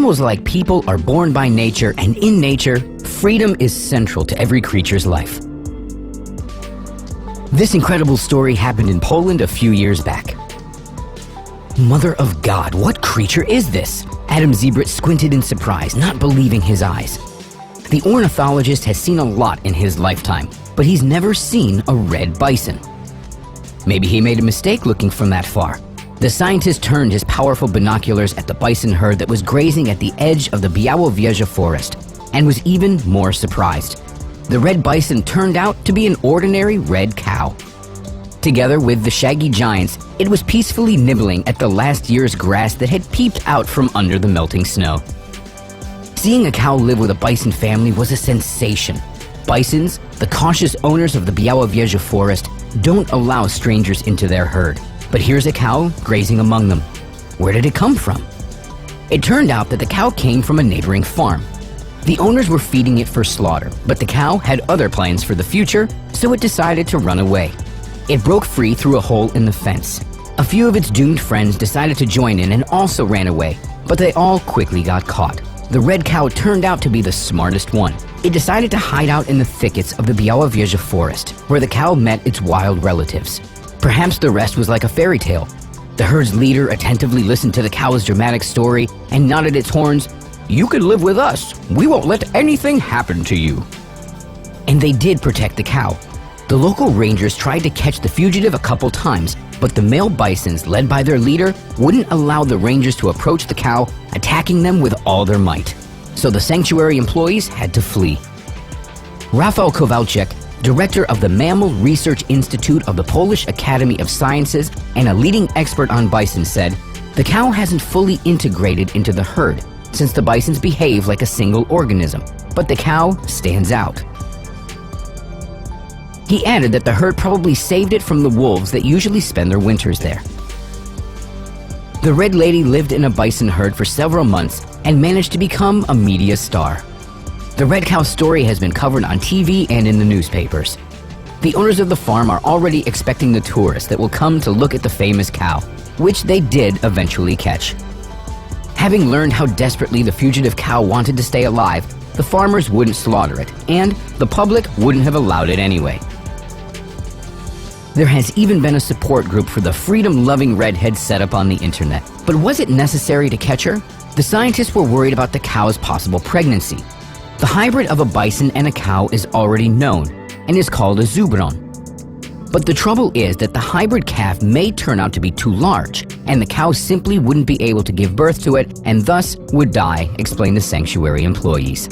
Animals like people are born by nature, and in nature, freedom is central to every creature's life. This incredible story happened in Poland a few years back. Mother of God, what creature is this? Adam Zebret squinted in surprise, not believing his eyes. The ornithologist has seen a lot in his lifetime, but he's never seen a red bison. Maybe he made a mistake looking from that far. The scientist turned his powerful binoculars at the bison herd that was grazing at the edge of the Bialowieza forest, and was even more surprised. The red bison turned out to be an ordinary red cow. Together with the shaggy giants, it was peacefully nibbling at the last year's grass that had peeped out from under the melting snow. Seeing a cow live with a bison family was a sensation. Bisons, the cautious owners of the Bialowieza forest, don't allow strangers into their herd. But here's a cow grazing among them. Where did it come from? It turned out that the cow came from a neighboring farm. The owners were feeding it for slaughter, but the cow had other plans for the future, so it decided to run away. It broke free through a hole in the fence. A few of its doomed friends decided to join in and also ran away, but they all quickly got caught. The red cow turned out to be the smartest one. It decided to hide out in the thickets of the Bialowieza forest, where the cow met its wild relatives. Perhaps the rest was like a fairy tale. The herd's leader attentively listened to the cow's dramatic story and nodded its horns. "You can live with us. We won't let anything happen to you." And they did protect the cow. The local rangers tried to catch the fugitive a couple times, but the male bisons, led by their leader, wouldn't allow the rangers to approach the cow, attacking them with all their might. So the sanctuary employees had to flee. Rafał Kowalczyk, director of the Mammal Research Institute of the Polish Academy of Sciences and a leading expert on bison, said, "The cow hasn't fully integrated into the herd, since the bisons behave like a single organism, but the cow stands out." He added that the herd probably saved it from the wolves that usually spend their winters there. The Red Lady lived in a bison herd for several months and managed to become a media star. The red cow story has been covered on TV and in the newspapers. The owners of the farm are already expecting the tourists that will come to look at the famous cow, which they did eventually catch. Having learned how desperately the fugitive cow wanted to stay alive, the farmers wouldn't slaughter it, and the public wouldn't have allowed it anyway. There has even been a support group for the freedom-loving redhead set up on the internet. But was it necessary to catch her? The scientists were worried about the cow's possible pregnancy. The hybrid of a bison and a cow is already known and is called a zubron. But the trouble is that the hybrid calf may turn out to be too large, and the cow simply wouldn't be able to give birth to it and thus would die, explained the sanctuary employees.